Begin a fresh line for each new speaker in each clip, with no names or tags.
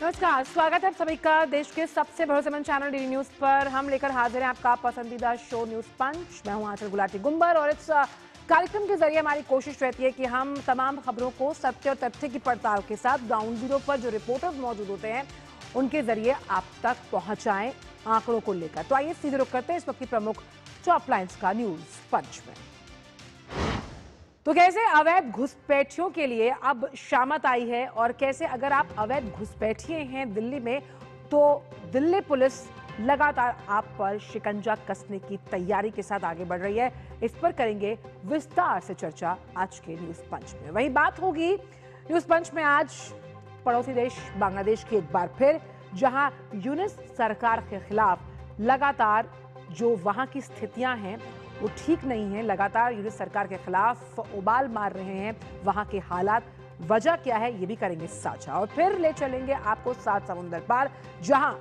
नमस्कार, स्वागत है आप सभी का देश के सबसे भरोसेमंद चैनल डीडी न्यूज पर। हम लेकर हाजिर हैं आपका पसंदीदा शो न्यूज पंच। मैं हूं आंचल गुलाटी गुंबर और इस कार्यक्रम के जरिए हमारी कोशिश रहती है कि हम तमाम खबरों को सत्य और तथ्य की पड़ताल के साथ ग्राउंड जीरो पर जो रिपोर्टर्स मौजूद होते हैं उनके जरिए आप तक पहुंचाएं आंकड़ों को लेकर। तो आइए सीधे रुख करते हैं इस वक्त की प्रमुख टॉप लाइन्स का न्यूज पंच में। तो कैसे अवैध घुसपैठियों के लिए अब शामत आई है और कैसे अगर आप अवैध घुसपैठिए हैं दिल्ली में तो दिल्ली पुलिस लगातार आप पर शिकंजा कसने की तैयारी के साथ आगे बढ़ रही है, इस पर करेंगे विस्तार से चर्चा आज के न्यूज पंच में। वही बात होगी न्यूज पंच में आज पड़ोसी देश बांग्लादेश की एक बार फिर, जहां यूनिस सरकार के खिलाफ लगातार जो वहां की स्थितियां हैं वो ठीक नहीं है। लगातार यूनिस सरकार के खिलाफ उबाल मार रहे हैं वहां के हालात, वजह क्या है ये भी करेंगे साझा। और फिर ले चलेंगे आपको सात समुंदर पार, जहां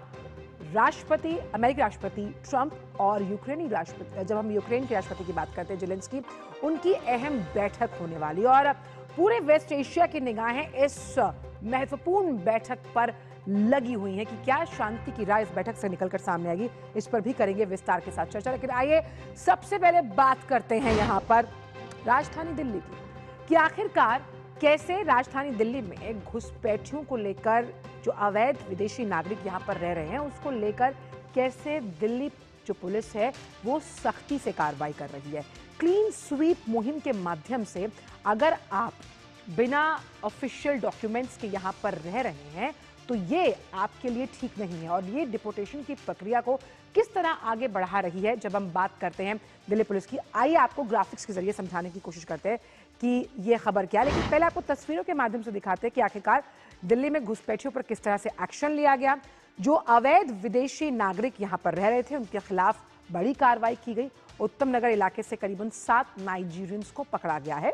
राष्ट्रपति अमेरिकी राष्ट्रपति ट्रंप और यूक्रेनी राष्ट्रपति, जब हम यूक्रेन के राष्ट्रपति की बात करते हैं जेलेंस्की, उनकी अहम बैठक होने वाली और पूरे वेस्ट एशिया की निगाहें इस महत्वपूर्ण बैठक पर लगी हुई हैं कि क्या शांति की राह इस बैठक से निकलकर सामने आएगी, इस पर भी करेंगे विस्तार के साथ चर्चा। लेकिन आइए सबसे पहले बात करते हैं यहां पर राजधानी दिल्ली की कि आखिरकार कैसे राजधानी दिल्ली में घुसपैठियों को लेकर जो अवैध विदेशी नागरिक यहां पर रह रहे हैं उसको लेकर कैसे दिल्ली जो पुलिस है वो सख्ती से कार्रवाई कर रही है। क्लीन स्वीप मुहिम के माध्यम से अगर आप बिना ऑफिशियल डॉक्यूमेंट्स के यहां पर रह रहे हैं तो ये आपके लिए ठीक नहीं है और ये डिपोर्टेशन की प्रक्रिया को किस तरह आगे बढ़ा रही है जब हम बात करते हैं दिल्ली पुलिस की। आइए आपको ग्राफिक्स के जरिए समझाने की कोशिश करते हैं कि ये खबर क्या है, लेकिन पहले आपको तस्वीरों के माध्यम से दिखाते हैं कि आखिरकार दिल्ली में घुसपैठियों पर किस तरह से एक्शन लिया गया। जो अवैध विदेशी नागरिक यहाँ पर रह रहे थे उनके खिलाफ बड़ी कार्रवाई की गई। उत्तम नगर इलाके से करीबन 7 नाइजीरियंस को पकड़ा गया है।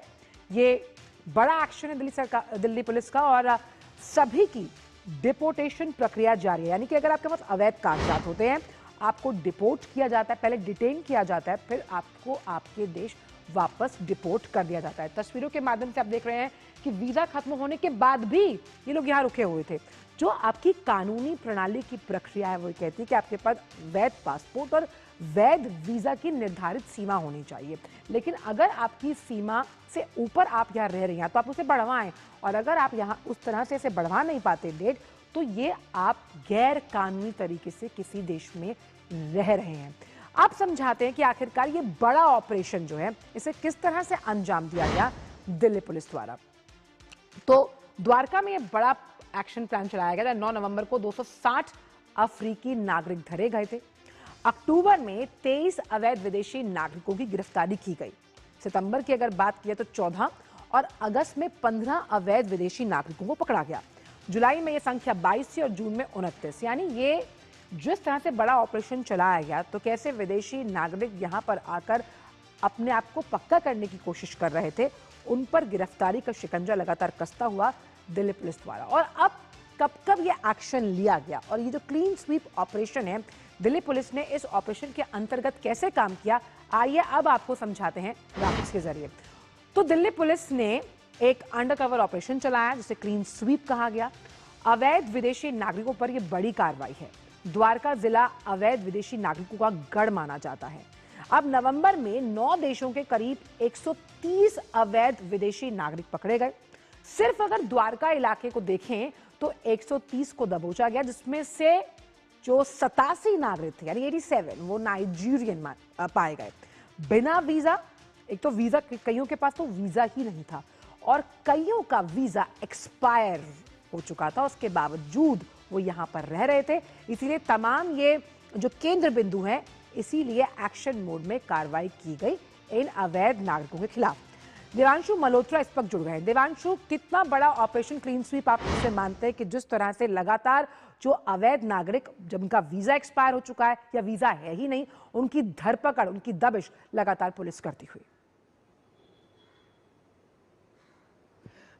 ये बड़ा एक्शन है दिल्ली पुलिस का और सभी की डिपोर्टेशन प्रक्रिया जारी है। यानी कि अगर आपके पास अवैध कागजात होते हैं आपको डिपोर्ट किया जाता है, पहले डिटेन किया जाता है, फिर आपको आपके देश वापस डिपोर्ट कर दिया जाता है। तस्वीरों के माध्यम से आप देख रहे हैं कि वीजा खत्म होने के बाद भी ये लोग यहाँ रुके हुए थे। जो आपकी कानूनी प्रणाली की प्रक्रिया है वो कहती है कि आपके पास वैध पासपोर्ट और वैध वीजा की निर्धारित सीमा होनी चाहिए, लेकिन अगर आपकी सीमा से ऊपर आप यहाँ रह रहे हैं तो आप उसे बढ़वाएं और अगर आप यहाँ उस तरह से इसे बढ़वा नहीं पाते डेट तो ये आप गैर कानूनी तरीके से किसी देश में रह रहे हैं। आप समझाते हैं कि आखिरकार ये बड़ा ऑपरेशन जो है इसे किस तरह से अंजाम दिया गया दिल्ली पुलिस द्वारा। तो द्वारका में ये बड़ा एक्शन प्लान चलाया गया था। 9 नवंबर को 260 अफ्रीकी नागरिक धरे गए थे। अक्टूबर में 23 अवैध विदेशी नागरिकों की गिरफ्तारी की गई। सितंबर की अगर बात की तो 14 और अगस्त में 15 अवैध विदेशी नागरिकों को पकड़ा गया। जुलाई में यह संख्या 22 थी और जून में 29। यानी ये जिस तरह से बड़ा ऑपरेशन चलाया गया तो कैसे विदेशी नागरिक यहां पर आकर अपने आप को पक्का करने की कोशिश कर रहे थे, उन पर गिरफ्तारी का शिकंजा लगातार कसता हुआ दिल्ली पुलिस द्वारा। और अब कब कब ये एक्शन लिया गया और ये जो क्लीन स्वीप ऑपरेशन है दिल्ली पुलिस ने इस ऑपरेशन के अंतर्गत कैसे काम किया, आइए अब आपको समझाते हैं ग्राफिक्स के जरिए। तो दिल्ली पुलिस ने एक अंडरकवर ऑपरेशन चलाया जिसे क्लीन स्वीप कहा गया। अवैध विदेशी नागरिकों पर यह बड़ी कार्रवाई है। द्वारका जिला अवैध विदेशी नागरिकों का गढ़ माना जाता है। अब नवंबर में 9 देशों के करीब 130 अवैध विदेशी नागरिक पकड़े गए। सिर्फ अगर द्वारका इलाके को देखें तो 130 को दबोचा गया, जिसमें से जो 87 नागरिक थे यानी 87 वो नाइजीरियन पाए गए बिना वीजा। एक तो वीजा कईयों के पास तो वीजा ही नहीं था और कईयों का वीजा एक्सपायर हो चुका था, उसके बावजूद वो यहाँ पर रह रहे थे। इसीलिए तमाम ये जो केंद्र बिंदु हैं, इसीलिए एक्शन मोड में कार्रवाई की गई इन अवैध नागरिकों के खिलाफ। देवांशु मल्होत्रा इस वक्त जुड़ गए हैं। देवांशु, कितना बड़ा ऑपरेशन क्लीन स्वीप आप इससे मानते हैं कि जिस तरह से लगातार जो अवैध नागरिक जब उनका वीजा एक्सपायर हो चुका है या वीजा है ही नहीं, उनकी धरपकड़, उनकी दबिश लगातार पुलिस करती हुई?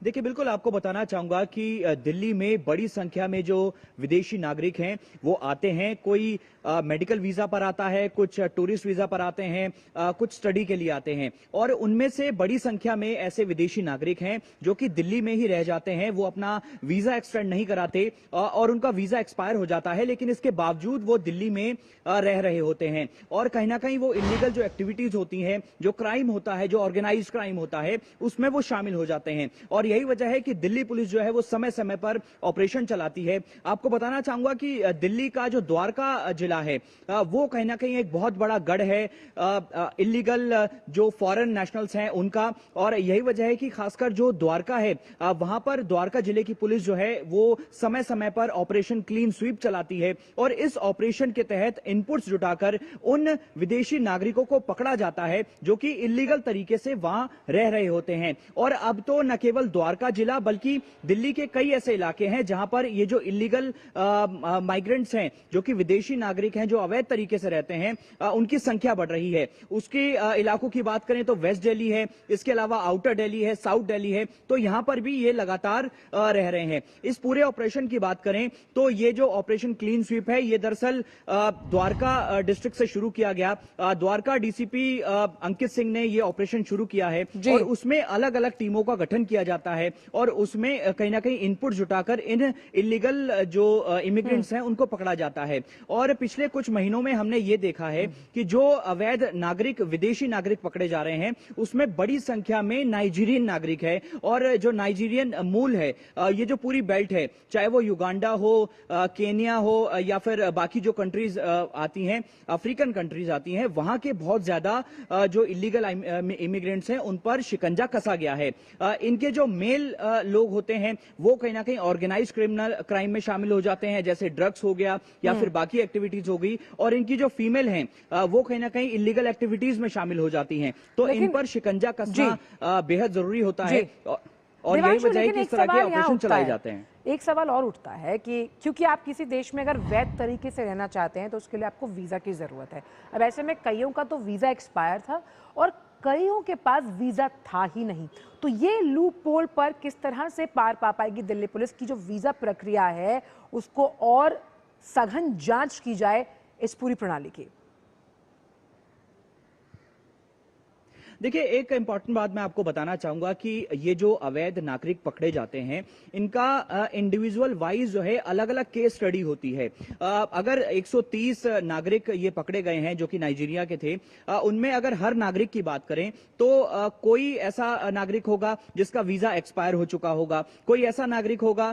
देखिए, बिल्कुल आपको बताना चाहूंगा कि दिल्ली में बड़ी संख्या में जो विदेशी नागरिक हैं वो आते हैं। कोई मेडिकल वीजा पर आता है, कुछ टूरिस्ट वीजा पर आते हैं, कुछ स्टडी के लिए आते हैं और उनमें से बड़ी संख्या में ऐसे विदेशी नागरिक हैं जो कि दिल्ली में ही रह जाते हैं। वो अपना वीजा एक्सटेंड नहीं कराते और उनका वीजा एक्सपायर हो जाता है, लेकिन इसके बावजूद वो दिल्ली में रह रहे होते हैं और कहीं ना कहीं वो इलीगल जो एक्टिविटीज होती हैं, जो क्राइम होता है, जो ऑर्गेनाइज क्राइम होता है, उसमें वो शामिल हो जाते हैं। और यही वजह है कि दिल्ली पुलिस जो है वो समय समय पर ऑपरेशन चलाती है। आपको बताना चाहूंगा कि दिल्ली का जो द्वारका जिला है वो कहीं ना कहीं एक बहुत बड़ा गढ़ है इलीगल जो फॉरेन नेशनल्स हैं उनका, और यही वजह है कि खासकर जो द्वारका है वहां पर द्वारका जिले की पुलिस जो है वो समय समय पर ऑपरेशन क्लीन स्वीप चलाती है और इस ऑपरेशन के तहत इनपुट्स जुटाकर उन विदेशी नागरिकों को पकड़ा जाता है जो कि इलीगल तरीके से वहां रह रहे होते हैं। और अब तो न केवल द्वारका जिला बल्कि दिल्ली के कई ऐसे इलाके हैं जहां पर ये जो इलीगल माइग्रेंट्स हैं, जो कि विदेशी नागरिक हैं, जो अवैध तरीके से रहते हैं, उनकी संख्या बढ़ रही है। उसके इलाकों की बात करें तो वेस्ट दिल्ली है, इसके अलावा आउटर दिल्ली है, साउथ दिल्ली है, तो यहां पर भी ये लगातार रह रहे हैं। इस पूरे ऑपरेशन की बात करें तो ये जो ऑपरेशन क्लीन स्वीप है ये दरअसल द्वारका डिस्ट्रिक्ट से शुरू किया गया। द्वारका डीसीपी अंकित सिंह ने ये ऑपरेशन शुरू किया है और उसमें अलग अलग टीमों का गठन किया जाता है और उसमें कहीं ना कहीं इनपुट जुटाकर इन इलीगल जो इमिग्रेंट्स हैं उनको पकड़ा जाता है। और पिछले कुछ महीनों में हमने ये देखा है कि जो अवैध नागरिक, विदेशी नागरिक पकड़े जा रहे हैं उसमें बड़ी संख्या में नाइजीरियन नागरिक है और जो नाइजीरियन मूल है, ये जो पूरी बेल्ट है, चाहे वो युगांडा हो, केनिया हो या फिर बाकी जो कंट्रीज आती हैं, अफ्रीकन कंट्रीज आती हैं, वहां के बहुत ज्यादा जो इलीगल इमिग्रेंट्स हैं उन पर शिकंजा कसा गया है। इनके जो मेल लोग होते हैं वो कहीं ना कहीं ऑर्गेनाइज क्राइम में शामिल हो जाते हैं, जैसे ड्रग्स हो गया या फिर बाकी एक्टिविटीज हो गई, और इनकी जो फीमेल हैं वो कहीं ना कहीं इलीगल एक्टिविटीज में शामिल हो जाती हैं। तो इन पर शिकंजा कसना बेहद जरूरी होता है और यही वजह है कि इस तरह के ऑपरेशन चलाए जाते हैं।
एक सवाल और उठता है कि क्योंकि आप किसी देश में अगर वैध तरीके से रहना चाहते हैं तो उसके लिए आपको वीजा की जरूरत है। अब ऐसे में कईयों का तो वीजा एक्सपायर था और कईयों के पास वीजा था ही नहीं, तो ये लूप होल पर किस तरह से पार पा पाएगी दिल्ली पुलिस की जो वीजा प्रक्रिया है उसको और सघन जांच की जाए इस पूरी प्रणाली की।
देखिए, एक इंपॉर्टेंट बात मैं आपको बताना चाहूंगा कि ये जो अवैध नागरिक पकड़े जाते हैं इनका इंडिविजुअल वाइज जो है अलग अलग केस स्टडी होती है। अगर 130 नागरिक ये पकड़े गए हैं जो कि नाइजीरिया के थे, उनमें अगर हर नागरिक की बात करें तो कोई ऐसा नागरिक होगा जिसका वीजा एक्सपायर हो चुका होगा, कोई ऐसा नागरिक होगा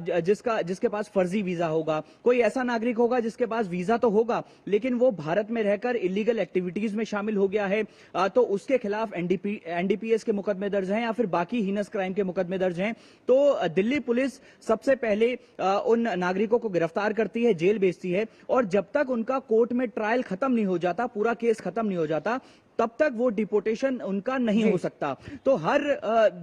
जिसके पास फर्जी वीजा होगा, कोई ऐसा नागरिक होगा जिसके पास वीजा तो होगा लेकिन वो भारत में रहकर इलीगल एक्टिविटीज में शामिल हो गया है, तो उसके खिलाफ एनडीपीएस के मुकदमे दर्ज हैं या फिर बाकी हीनस क्राइम के मुकदमे दर्ज हैं। तो दिल्ली पुलिस सबसे पहले उन नागरिकों को गिरफ्तार करती है, जेल भेजती है और जब तक उनका कोर्ट में ट्रायल खत्म नहीं हो जाता, पूरा केस खत्म नहीं हो जाता, तब तक वो डिपोर्टेशन उनका नहीं हो सकता। तो हर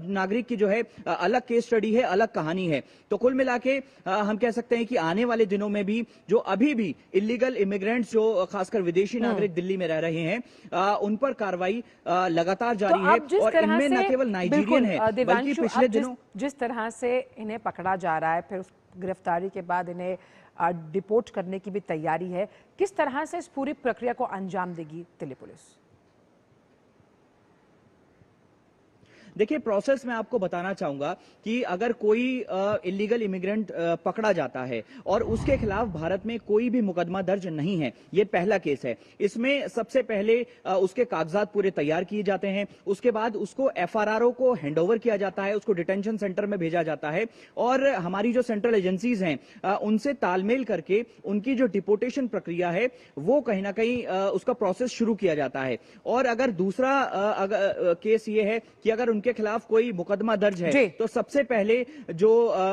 नागरिक की जो है अलग केस स्टडी है, अलग कहानी है। तो कुल मिला के हम कह सकते हैं कि आने वाले दिनों में भी जो अभी भी इलीगल इमिग्रेंट्स जो खासकर विदेशी नागरिक दिल्ली में रह रहे हैं उन पर कार्रवाई लगातार जारी है और इनमें न केवल नाइजीरियन है बल्कि पिछले दिनों
जिस तरह से इन्हें पकड़ा जा रहा है, फिर उस गिरफ्तारी के बाद इन्हें डिपोर्ट करने की भी तैयारी है, किस तरह से इस पूरी प्रक्रिया को अंजाम देगी दिल्ली पुलिस?
देखिए, प्रोसेस में आपको बताना चाहूंगा कि अगर कोई इलीगल इमिग्रेंट पकड़ा जाता है और उसके खिलाफ भारत में कोई भी मुकदमा दर्ज नहीं है, ये पहला केस है। इसमें सबसे पहले उसके कागजात पूरे तैयार किए जाते हैं, उसके बाद उसको एफआरआरओ को हैंडओवर किया जाता है, उसको डिटेंशन सेंटर में भेजा जाता है और हमारी जो सेंट्रल एजेंसीज हैं उनसे तालमेल करके उनकी जो डिपोर्टेशन प्रक्रिया है वो कहीं ना कहीं उसका प्रोसेस शुरू किया जाता है। और अगर दूसरा केस ये है कि अगर उनके खिलाफ कोई मुकदमा दर्ज है तो सबसे पहले जो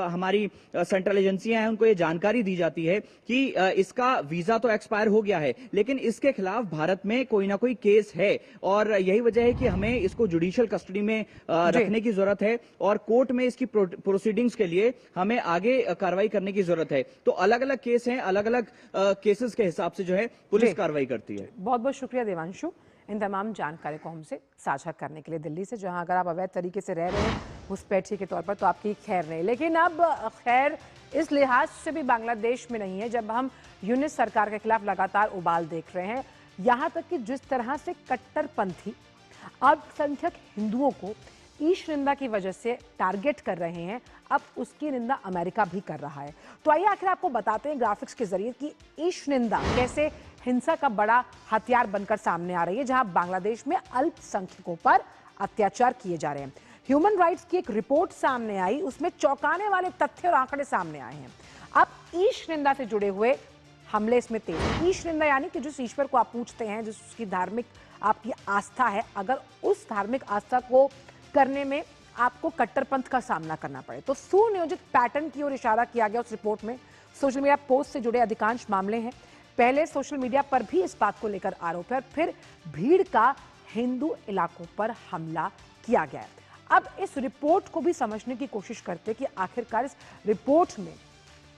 हमारी सेंट्रल एजेंसियां हैं उनको ये जानकारी दी जाती है कि इसका वीजा तो एक्सपायर हो गया है लेकिन इसके खिलाफ भारत में कोई ना कोई केस है और यही वजह है कि हमें इसको जुडिशियल कस्टडी में रखने की जरूरत है और कोर्ट में इसकी प्रोसीडिंग्स के लिए हमें आगे कार्रवाई करने की जरूरत है। तो अलग अलग केस हैं, अलग अलग केसेस के हिसाब से जो है पुलिस कार्रवाई करती है।
बहुत बहुत शुक्रिया देवांशु। इन तमाम जानकारी को हमसे साझा करने के लिए। दिल्ली से, जहां अगर आप अवैध तरीके से रह रहे हैं घुसपैठी के तौर पर, तो आपकी खैर नहीं। लेकिन अब खैर इस लिहाज से भी बांग्लादेश में नहीं है, जब हम यूनिस सरकार के खिलाफ लगातार उबाल देख रहे हैं। यहाँ तक कि जिस तरह से कट्टरपंथी अल्पसंख्यक हिंदुओं को ईश निंदा की वजह से टारगेट कर रहे हैं, अब उसकी निंदा अमेरिका भी कर रहा है। तो आइए आखिर आपको बताते हैं ग्राफिक्स के जरिए कि ईश निंदा कैसे हिंसा का बड़ा हथियार बनकर सामने आ रही है, जहां बांग्लादेश में अल्पसंख्यकों पर अत्याचार किए जा रहे हैं। ह्यूमन राइट्स की एक रिपोर्ट सामने आई, उसमें चौंकाने वाले तथ्य और आंकड़े सामने आए हैं। अब ईश निंदा से जुड़े हुए हमले इसमें तेज। ईश निंदा यानी कि जिस ईश्वर को आप पूछते हैं, जिस उसकी धार्मिक आपकी आस्था है, अगर उस धार्मिक आस्था को करने में आपको कट्टरपंथ का सामना करना पड़े, तो सुनियोजित पैटर्न की ओर इशारा किया गया उस रिपोर्ट में। सोशल मीडिया पोस्ट से जुड़े अधिकांश मामले हैं। पहले सोशल मीडिया पर भी इस बात को लेकर आरोप है, फिर भीड़ का हिंदू इलाकों पर हमला किया गया है। अब इस रिपोर्ट को भी समझने की कोशिश करते कि आखिरकार इस रिपोर्ट में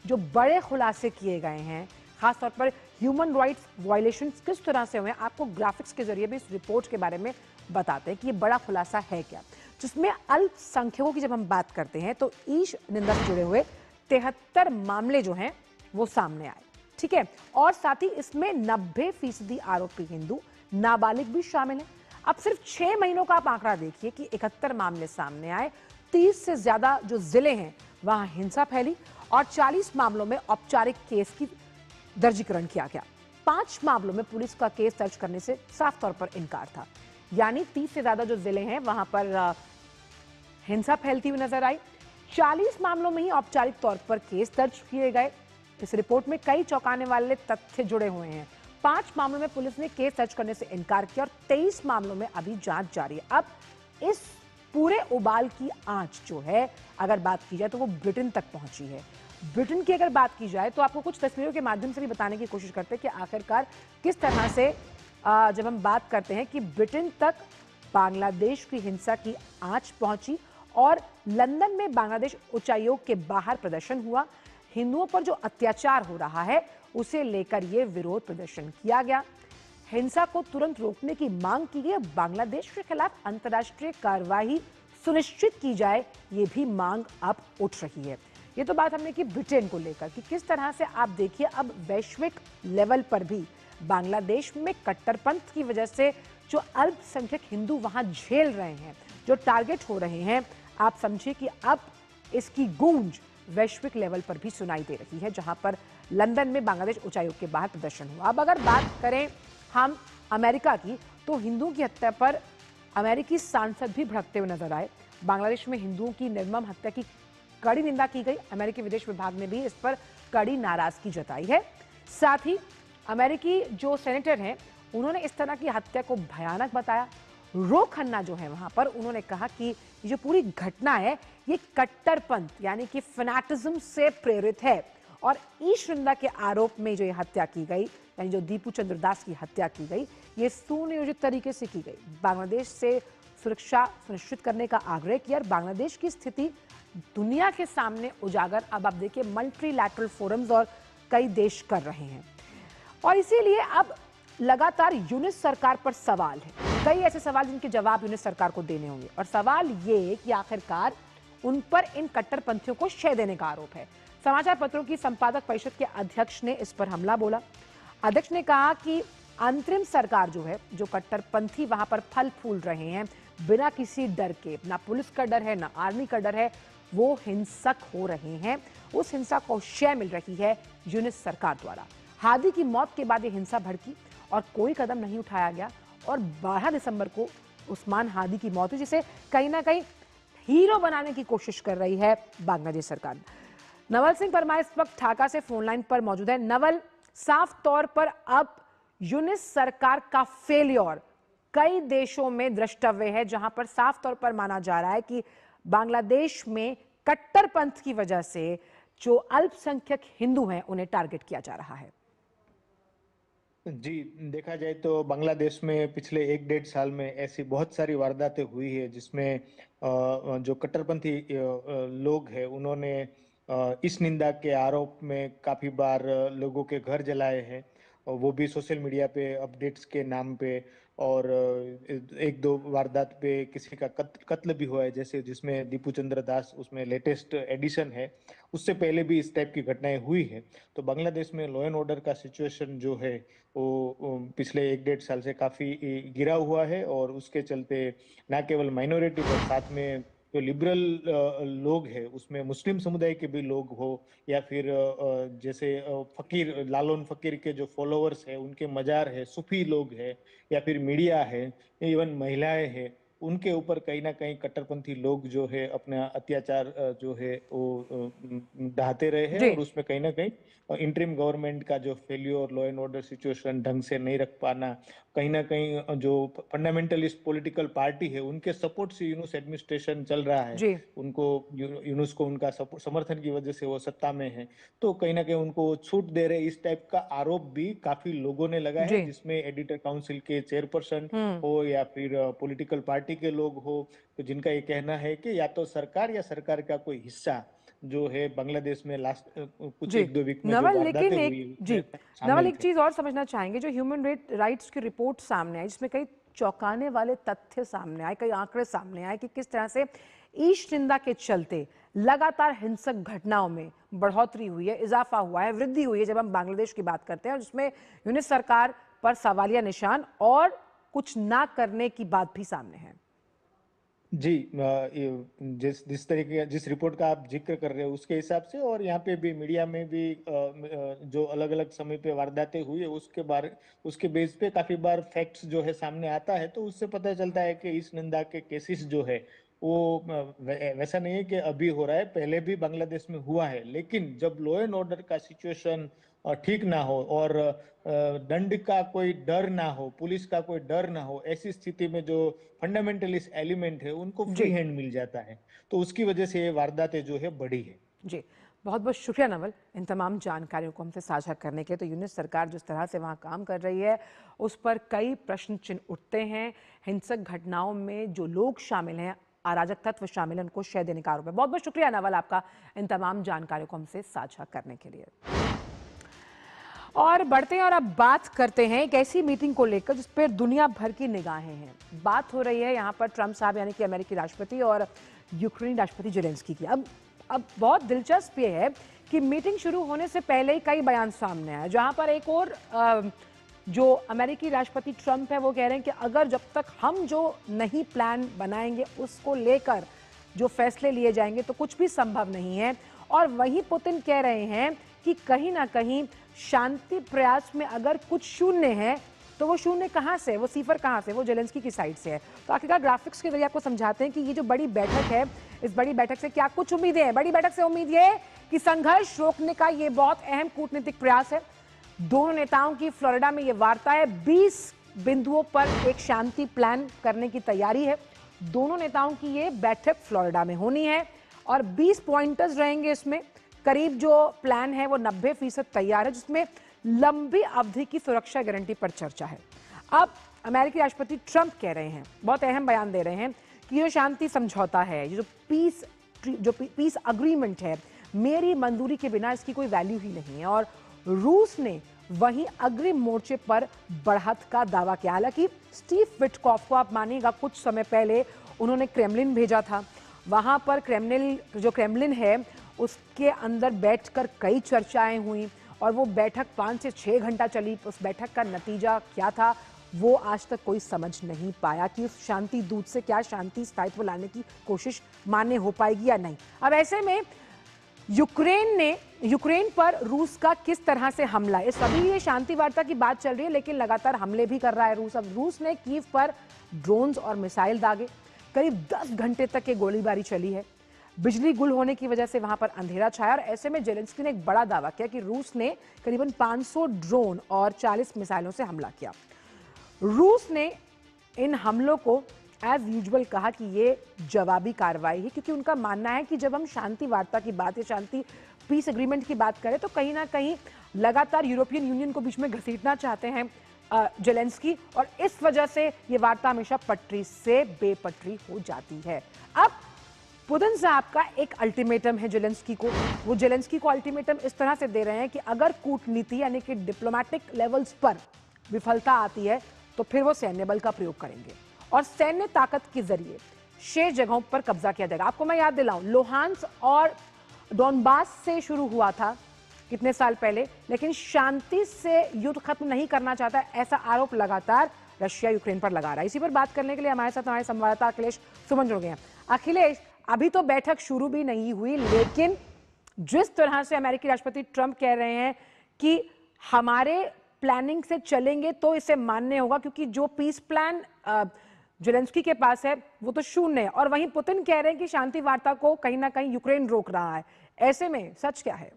जो बड़े खुलासे किए गए हैं, खासतौर पर ह्यूमन राइट्स वायलेशंस किस तरह से हुए हैं, आपको ग्राफिक्स के जरिए भी इस रिपोर्ट के बारे में बताते हैं कि ये बड़ा खुलासा है क्या। जिसमें अल्पसंख्यकों की जब हम बात करते हैं तो ईश निंदा से जुड़े हुए 73 मामले जो हैं वो सामने आए, ठीक है। और साथ ही इसमें 90% आरोपी हिंदू, नाबालिग भी शामिल हैं। अब सिर्फ 6 महीनों का आप आंकड़ा देखिए कि 71 मामले सामने आए। 30 से ज्यादा जो जिले हैं वहां हिंसा फैली और 40 मामलों में औपचारिक केस की दर्जीकरण किया गया। 5 मामलों में पुलिस का केस दर्ज करने से साफ तौर पर इनकार था। यानी 30 से ज्यादा जो जिले हैं वहां पर हिंसा फैलती हुई नजर आई। 40 मामलों में ही औपचारिक तौर पर केस दर्ज किए गए। इस रिपोर्ट में कई चौंकाने वाले तथ्य जुड़े हुए हैं। 5 मामलों में पुलिस ने केस दर्ज करने से इनकार किया और 23 मामलों में अभी जांच जारी है। अब इस पूरे उबाल की आंच जो है, अगर बात की जाए तो वो ब्रिटेन तक पहुंची है। ब्रिटेन की अगर बात की जाए तो आपको कुछ तस्वीरों के माध्यम से भी बताने की कोशिश करते हैं कि आखिरकार किस तरह से जब हम बात करते हैं कि ब्रिटेन तक बांग्लादेश की हिंसा की आंच पहुंची और लंदन में बांग्लादेश उच्चायोग के बाहर प्रदर्शन हुआ। हिंदुओं पर जो अत्याचार हो रहा है उसे लेकर यह विरोध प्रदर्शन किया गया। हिंसा को तुरंत रोकने की मांग की गई। बांग्लादेश के खिलाफ अंतर्राष्ट्रीय कार्रवाई सुनिश्चित की जाए, ये भी मांग अब उठ रही है। ये तो बात हमने की ब्रिटेन को लेकर कि किस तरह से आप देखिए अब वैश्विक लेवल पर भी बांग्लादेश में कट्टरपंथ की वजह से जो अल्पसंख्यक हिंदू वहां झेल रहे हैं, जो टारगेट हो रहे हैं, आप समझिए कि अब इसकी गूंज वैश्विक लेवल पर भी सुनाई दे रही है, जहां पर लंदन में बांग्लादेश उच्चायोग के बाहर प्रदर्शन हुआ। अब अगर बात करें हम अमेरिका की, तो हिंदुओं की हत्या पर अमेरिकी सांसद भी भड़कते हुए नजर आए। बांग्लादेश में हिंदुओं की निर्मम हत्या की कड़ी निंदा की गई। अमेरिकी विदेश विभाग ने भी इस पर कड़ी नाराजगी जताई है। साथ ही अमेरिकी जो सेनेटर हैं, उन्होंने इस तरह की हत्या को भयानक बताया। रो खन्ना जो है वहां पर, उन्होंने कहा कि ये जो पूरी घटना है ये कट्टरपंथ यानी कि फैनेटिज्म से प्रेरित है और ईश निंदा के आरोप में जो ये हत्या की गई, यानी जो दीपू चंद्र दास की हत्या की गई, ये सुनियोजित तरीके से की गई। बांग्लादेश से सुरक्षा सुनिश्चित करने का आग्रह किया और बांग्लादेश की स्थिति दुनिया के सामने उजागर अब आप देखिए मल्टीलैटरल फोरम्स और कई देश कर रहे हैं। और इसीलिए अब लगातार यूनिस सरकार पर सवाल है, कई ऐसे सवाल जिनके जवाब यूनिस सरकार को देने होंगे। और सवाल ये कि आखिरकार उन पर इन कट्टरपंथियों को शय देने का आरोप है। समाचार पत्रों की संपादक परिषद के अध्यक्ष ने इस पर हमला बोला। अध्यक्ष ने कहा कि अंतरिम सरकार जो है, जो कट्टरपंथी वहां पर फल फूल रहे हैं बिना किसी डर के, ना पुलिस का डर है ना आर्मी का डर है, वो हिंसक हो रहे हैं। उस हिंसा को शय मिल रही है यूनिस सरकार द्वारा। हादी की मौत के बाद ये हिंसा भड़की और कोई कदम नहीं उठाया गया और 12 दिसंबर को उस्मान हादी की मौत हुई, जिसे कहीं ना कहीं हीरो बनाने की कोशिश कर रही है बांग्लादेश सरकार। नवल सिंह परमार इस वक्त ढाका से फोन लाइन पर मौजूद है। नवल, साफ तौर पर अब यूनिस सरकार का फेलियर कई देशों में द्रष्टव्य है, जहां पर साफ तौर पर माना जा रहा है कि बांग्लादेश में कट्टरपंथ की वजह से जो अल्पसंख्यक हिंदू हैं उन्हें टारगेट किया जा रहा है।
जी, देखा जाए तो बांग्लादेश में पिछले 1-1.5 साल में ऐसी बहुत सारी वारदातें हुई है जिसमें जो कट्टरपंथी लोग हैं उन्होंने इस निंदा के आरोप में काफी बार लोगों के घर जलाए हैं और वो भी सोशल मीडिया पे अपडेट्स के नाम पे। और एक दो वारदात पे किसी का कत्ल भी हुआ है, जैसे जिसमें दीपू चंद्र दास उसमें लेटेस्ट एडिशन है। उससे पहले भी इस टाइप की घटनाएं हुई है। तो बांग्लादेश में लॉ एंड ऑर्डर का सिचुएशन जो है वो पिछले 1-1.5 साल से काफी गिरा हुआ है, और उसके चलते न केवल माइनॉरिटी पर साथ में जो लिबरल लोग हैं उसमें मुस्लिम समुदाय के भी लोग हो, या फिर जैसे फकीर लालौन फकीर के जो फॉलोअर्स हैं उनके मजार है, सूफी लोग हैं, या फिर मीडिया है, इवन महिलाएं हैं, उनके ऊपर कहीं ना कहीं कट्टरपंथी लोग जो है अपना अत्याचार जो है वो ढाते रहे हैं।
जी।
और उसमें कहीं ना कहीं इंटरिम गवर्नमेंट का जो failure, law and order situation ढंग से नहीं रख पाना, कहीं ना कहीं जो फंडामेंटलिस्ट पॉलिटिकल पार्टी है उनके सपोर्ट से यूनुस एडमिनिस्ट्रेशन चल रहा है,
जी।
उनको यूनुस को उनका समर्थन की वजह से वो सत्ता में है, तो कहीं ना कहीं उनको छूट दे रहे, इस टाइप का आरोप भी काफी लोगों ने लगाया है,
जी।
जिसमें एडिटर काउंसिल के चेयरपर्सन
हम्म।
हो या फिर पॉलिटिकल पार्टी के लोग हो, तो जिनका ये कहना है कि या तो सरकार या सरकार का कोई हिस्सा जो है बांग्लादेश में लास्ट कुछ
जी।
1-2 वीक में जो
नवल,
वारदातें
लेकिन
हुई
एक
उसमें
जी नवल
शामिल
एक
थे।
चीज और समझना चाहेंगे, जो ह्यूमन राइट्स की रिपोर्ट सामने आई जिसमें कई चौंकाने वाले तथ्य सामने आए, कई आंकड़े सामने आए कि किस तरह से ईस्ट निंदा के चलते लगातार हिंसक घटनाओं में बढ़ोतरी हुई है, इजाफा हुआ है, वृद्धि हुई है जब हम बांग्लादेश की बात करते हैं, और जिसमें यूनिस सरकार पर सवालिया निशान और कुछ ना करने की बात भी सामने है।
जी, जिस तरीके जिस रिपोर्ट का आप जिक्र कर रहे हो उसके हिसाब से, और यहाँ पे भी मीडिया में भी जो अलग अलग समय पे वारदातें हुई है उसके बेस पे काफी बार फैक्ट्स जो है सामने आता है, तो उससे पता चलता है कि इस निंदा के केसेस जो है वो वैसा नहीं है कि अभी हो रहा है, पहले भी बांग्लादेश में हुआ है। लेकिन जब लॉ एंड ऑर्डर का सिचुएशन ठीक ना हो और दंड का कोई डर ना हो, पुलिस का कोई डर ना हो, ऐसी स्थिति में जो फंडामेंटलिस्ट एलिमेंट है उनको फ्री
जी।
हैंड मिल जाता है, तो उसकी वजह से ये वारदातें जो है बढ़ी है।
जी, बहुत बहुत शुक्रिया नवल इन तमाम जानकारियों को हमसे साझा करने के। तो यूनिस सरकार जिस तरह से वहाँ काम कर रही है उस पर कई प्रश्न चिन्ह उठते हैं। हिंसक घटनाओं में जो लोग शामिल हैं, अराजक तत्व शामिल हैं, उनको शय देने का आरोप है। बहुत बहुत शुक्रिया नवल आपका इन तमाम जानकारियों को हमसे साझा करने के लिए। और बढ़ते हैं और अब बात करते हैं एक ऐसी मीटिंग को लेकर जिस पर दुनिया भर की निगाहें हैं। बात हो रही है यहाँ पर ट्रंप साहब यानी कि अमेरिकी राष्ट्रपति और यूक्रेनी राष्ट्रपति जेलेंस्की की। अब बहुत दिलचस्प ये है कि मीटिंग शुरू होने से पहले ही कई बयान सामने आए, जहां पर एक और जो अमेरिकी राष्ट्रपति ट्रंप है वो कह रहे हैं कि अगर जब तक हम जो नहीं प्लान बनाएंगे उसको लेकर जो फैसले लिए जाएंगे तो कुछ भी संभव नहीं है। और वहीं पुतिन कह रहे हैं कि कहीं ना कहीं शांति प्रयास में अगर कुछ शून्य है तो वो शून्य कहाँ से, वो सिफर कहाँ से, वो जेलेंस्की की साइड से है। तो आखिरकार ग्राफिक्स के जरिए आपको समझाते हैं कि ये जो बड़ी बैठक है, इस बड़ी बैठक से क्या कुछ उम्मीदें हैं। बड़ी बैठक से उम्मीद ये है कि संघर्ष रोकने का ये बहुत अहम कूटनीतिक प्रयास है। दोनों नेताओं की फ्लोरिडा में ये वार्ता है। 20 बिंदुओं पर एक शांति प्लान करने की तैयारी है। दोनों नेताओं की ये बैठक फ्लोरिडा में होनी है और 20 पॉइंटर्स रहेंगे इसमें। करीब जो प्लान है वो 90% तैयार है, जिसमें लंबी अवधि की सुरक्षा गारंटी पर चर्चा है। अब अमेरिकी राष्ट्रपति ट्रंप कह रहे हैं, बहुत अहम बयान दे रहे हैं कि ये शांति समझौता है, ये जो पीस अग्रीमेंट है, मेरी मंजूरी के बिना इसकी कोई वैल्यू ही नहीं है। और रूस ने वहीं अग्रिम मोर्चे पर बढ़त का दावा किया। हालांकि स्टीव विटकॉफ को आप मानिएगा कुछ समय पहले उन्होंने क्रेमलिन भेजा था। वहां पर क्रेमलिन है उसके अंदर बैठकर कई चर्चाएं हुई और वो बैठक 5 से 6 घंटा चली। उस बैठक का नतीजा क्या था वो आज तक कोई समझ नहीं पाया कि उस शांति दूत से क्या शांति स्थायित्व लाने की कोशिश मान्य हो पाएगी या नहीं। अब ऐसे में यूक्रेन पर रूस का किस तरह से हमला, इस अभी ये शांति वार्ता की बात चल रही है लेकिन लगातार हमले भी कर रहा है रूस। अब रूस ने कीव पर ड्रोन्स और मिसाइल दागे। करीब 10 घंटे तक ये गोलीबारी चली है। बिजली गुल होने की वजह से वहां पर अंधेरा छाया और ऐसे में जेलेंस्की ने एक बड़ा दावा किया कि रूस ने करीबन 500 ड्रोन और 40 मिसाइलों से हमला किया। रूस ने इन हमलों को एज यूजुअल कहा कि ये जवाबी कार्रवाई है, क्योंकि उनका मानना है कि जब हम शांति वार्ता की बात या शांति पीस एग्रीमेंट की बात करें तो कहीं ना कहीं लगातार यूरोपियन यूनियन को बीच में घसीटना चाहते हैं जेलेंस्की, और इस वजह से ये वार्ता हमेशा पटरी से बेपटरी हो जाती है। अब पुतिन साहब का एक अल्टीमेटम है जेलेंस्की को। वो जेलेंस्की को अल्टीमेटम इस तरह से दे रहे हैं कि अगर कूटनीति यानी कि डिप्लोमेटिक लेवल्स पर विफलता आती है तो फिर वो सैन्य बल का प्रयोग करेंगे और सैन्य ताकत के जरिए शेष जगहों पर कब्जा किया जाएगा। आपको मैं याद दिलाऊं, लोहांस्क और डोनबास से शुरू हुआ था कितने साल पहले, लेकिन शांति से युद्ध खत्म नहीं करना चाहता, ऐसा आरोप लगातार रशिया यूक्रेन पर लगा रहा है। इसी पर बात करने के लिए हमारे साथ हमारे संवाददाता अखिलेश सुमन जुड़ गए हैं। अखिलेश, अभी तो बैठक शुरू भी नहीं हुई, लेकिन जिस तरह से अमेरिकी राष्ट्रपति ट्रंप कह रहे हैं कि हमारे प्लानिंग से चलेंगे तो इसे मानने होगा, क्योंकि जो पीस प्लान जेलेंस्की के पास है वो तो शून्य है, और वहीं पुतिन कह रहे हैं कि शांति वार्ता को कहीं ना कहीं यूक्रेन रोक रहा है। ऐसे में सच क्या है?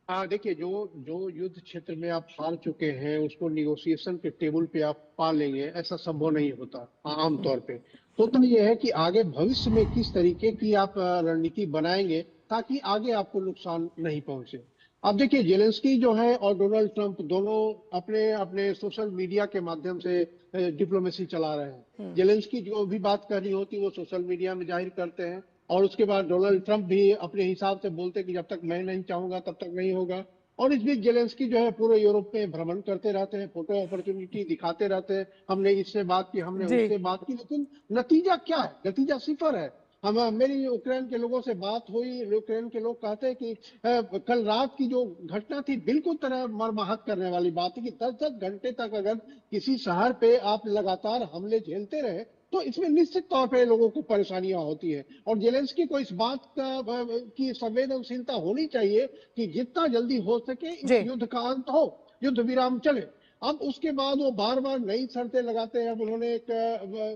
देखिए, जो युद्ध क्षेत्र में आप हार चुके हैं उसको निगोशिएशन के टेबल पे आप पा लेंगे, ऐसा संभव नहीं होता। आमतौर पे होता यह है कि आगे भविष्य में किस तरीके की आप रणनीति बनाएंगे ताकि आगे आपको नुकसान नहीं पहुंचे। अब देखिए, जेलेंस्की जो है और डोनाल्ड ट्रंप दोनों अपने अपने सोशल मीडिया के माध्यम से डिप्लोमेसी चला रहे हैं। जेलेंस्की जो भी बात करनी होती है वो सोशल मीडिया में जाहिर करते हैं, और उसके बाद डोनाल्ड ट्रंप भी अपने हिसाब से बोलते कि जब तक मैं नहीं चाहूंगा तब तक नहीं होगा। और इस बीच जेलेंस्की जो है पूरे यूरोप में भ्रमण करते रहते हैं, फोटो अपॉर्चुनिटी दिखाते रहते हैं, हमने इससे बात की, हमने उससे बात की, लेकिन नतीजा क्या है? नतीजा सिफर है। मेरी यूक्रेन के लोगों से बात हुई, यूक्रेन के लोग कहते हैं कि कल रात की जो घटना थी बिल्कुल तरह मर्माहत करने वाली बात है कि 10-10 घंटे तक अगर किसी शहर पे आप लगातार हमले झेलते रहे तो इसमें निश्चित तौर पे लोगों को परेशानियां होती है। और जेलेंस्की को इस बात की संवेदनशीलता होनी चाहिए कि जितना जल्दी हो सके इस युद्ध का अंत हो, युद्ध विराम चले। अब उसके बाद वो बार बार नई शर्तें लगाते हैं। अब उन्होंने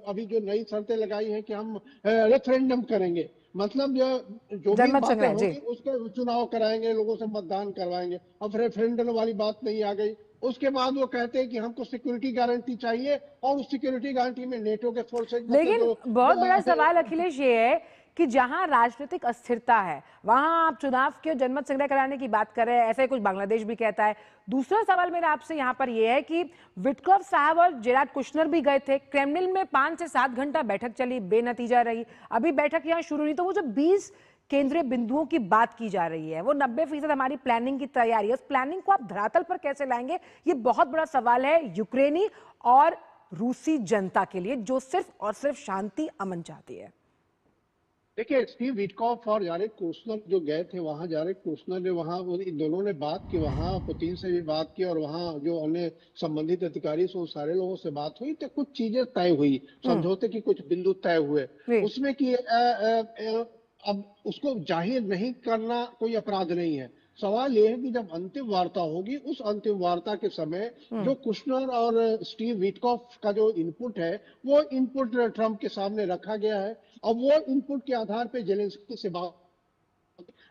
अभी जो नई शर्तें लगाई हैं कि हम रेफरेंडम करेंगे, मतलब जो भी बातें होंगी उसके चुनाव कराएंगे, लोगों से मतदान करवाएंगे। अब रेफरेंडम वाली बात नहीं आ गई। उसके बाद वो कहते हैं कि हमको सिक्योरिटी गारंटी चाहिए, और उस सिक्योरिटी गारंटी में नेटो के फोर्सेज।
लेकिन बहुत बड़ा सवाल अखिलेश ये है कि जहां राजनीतिक अस्थिरता है वहां आप चुनाव के जनमत संग्रह कराने की बात कर रहे हैं, ऐसा ही कुछ बांग्लादेश भी कहता है। दूसरा सवाल मेरा आपसे यहां पर यह है कि विटकॉफ साहब और जेराड कुशनर भी गए थे, क्रेमलिन में 5 से 7 घंटा बैठक चली, बेनतीजा रही। अभी बैठक यहां शुरू नहीं, तो वो जो 20 केंद्रीय बिंदुओं की बात की जा रही है वो 90% हमारी प्लानिंग की तैयारी है, उस प्लानिंग को आप धरातल पर कैसे लाएंगे? ये बहुत बड़ा सवाल है यूक्रेनी और रूसी जनता के लिए, जो सिर्फ और सिर्फ शांति अमन चाहती है।
देखिए, स्टीव विटकॉफ और जारेड कुशनर जो गए थे वहां, जारेड कुशनर ने वहां, इन दोनों ने बात की, वहां पुतिन से भी बात की, और वहां जो अन्य संबंधित अधिकारी से सारे लोगों से बात हुई, तो कुछ चीजें तय हुई, समझौते की कुछ बिंदु तय हुए उसमें कि अब उसको जाहिर नहीं करना कोई अपराध नहीं है। सवाल यह है कि जब अंतिम वार्ता होगी, उस अंतिम वार्ता के समय जो कुशनर और स्टीव विटकॉफ का जो इनपुट है वो इनपुट ट्रंप के सामने रखा गया है। अब वो इनपुट के आधार पे जेलेंस्की से बात,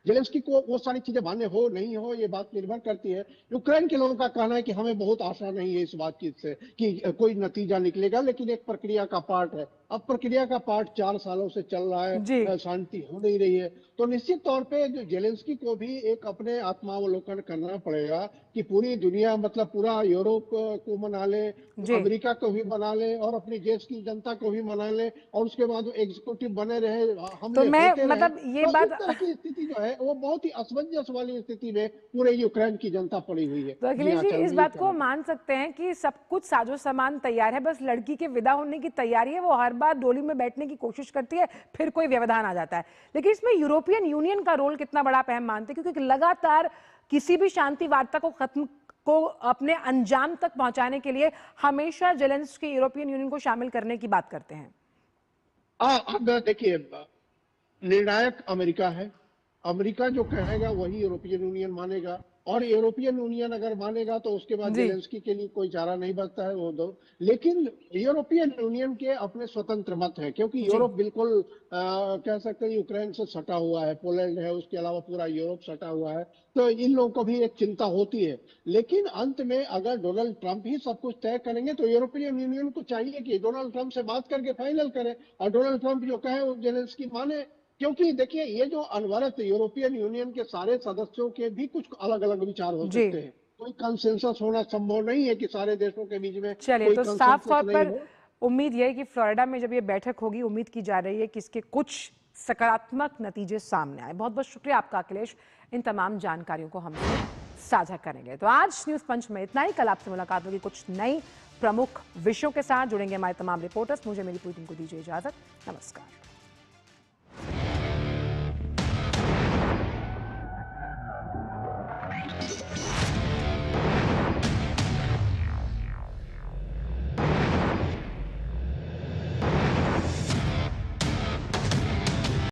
जेलेंस्की को वो सारी चीजें मान्य हो नहीं हो ये बात निर्भर करती है। यूक्रेन के लोगों का कहना है कि हमें बहुत आशा नहीं है इस बातचीत से कि कोई नतीजा निकलेगा, लेकिन एक प्रक्रिया का पार्ट है। अब प्रक्रिया का पार्ट 4 सालों से चल रहा है, शांति हो नहीं रही है, तो निश्चित तौर पे जो जेलेंस्की को भी एक अपने आत्मावलोकन करना पड़ेगा कि पूरी दुनिया, मतलब पूरा यूरोप को मना ले, अमेरिका को भी मना ले, और अपनी देश की जनता को भी मना ले, और उसके बाद एग्जीक्यूटिव बने रहे। हम
तो मैं मतलब ये बात
की स्थिति जो है वो बहुत ही असमंजस वाली स्थिति में पूरे यूक्रेन की जनता पड़ी हुई है।
तो अखिलेश जी, इस बात को मान सकते हैं कि सब कुछ साजो सामान तैयार है, बस लड़की के विदा होने की तैयारी है। वो हर बार डोली में बैठने की कोशिश करती है, फिर कोई व्यवधान आ जाता है। लेकिन इसमें यूरोपियन यूनियन का रोल कितना बड़ा अहम मानते हैं, क्योंकि लगातार किसी भी शांति वार्ता को खत्म को अपने अंजाम तक पहुंचाने के लिए हमेशा जेलेंस्की यूरोपियन यूनियन को शामिल करने की बात करते हैं।
अब देखिए, निर्णायक अमेरिका है। अमेरिका जो कहेगा वही यूरोपियन यूनियन मानेगा, और यूरोपियन यूनियन अगर मानेगा तो उसके बाद जेलेंस्की के लिए कोई चारा नहीं बचता है, वो दो। लेकिन यूरोपियन यूनियन के अपने स्वतंत्र मत है, क्योंकि यूरोप बिल्कुल कह सकते हैं यूक्रेन से सटा हुआ है, पोलैंड है, उसके अलावा पूरा यूरोप सटा हुआ है, तो इन लोगों को भी एक चिंता होती है। लेकिन अंत में अगर डोनाल्ड ट्रंप ही सब कुछ तय करेंगे तो यूरोपियन यूनियन को चाहिए कि डोनाल्ड ट्रंप से बात करके फाइनल करे, और डोनाल्ड ट्रंप जो कहे वो जेलेंस्की माने। क्योंकि देखिए, ये जो अनवरत यूरोपियन यूनियन के सारे सदस्यों के भी कुछ अलग अलग विचार हो सकते हैं, कोई कंसेंसस होना संभव नहीं है कि सारे देशों के बीच में।
चलिए, तो साफ तौर पर उम्मीद यह है कि फ्लोरिडा में जब ये बैठक होगी, उम्मीद की जा रही है कि इसके कुछ सकारात्मक नतीजे सामने आए। बहुत बहुत शुक्रिया आपका अखिलेश, इन तमाम जानकारियों को हमसे साझा करेंगे। तो आज न्यूज पंच में इतना ही। कल आपसे मुलाकात होगी कुछ नई प्रमुख विषयों के साथ जुड़ेंगे हमारे तमाम रिपोर्टर्स। मुझे मेरी पूरी टीम को दीजिए इजाजत। नमस्कार।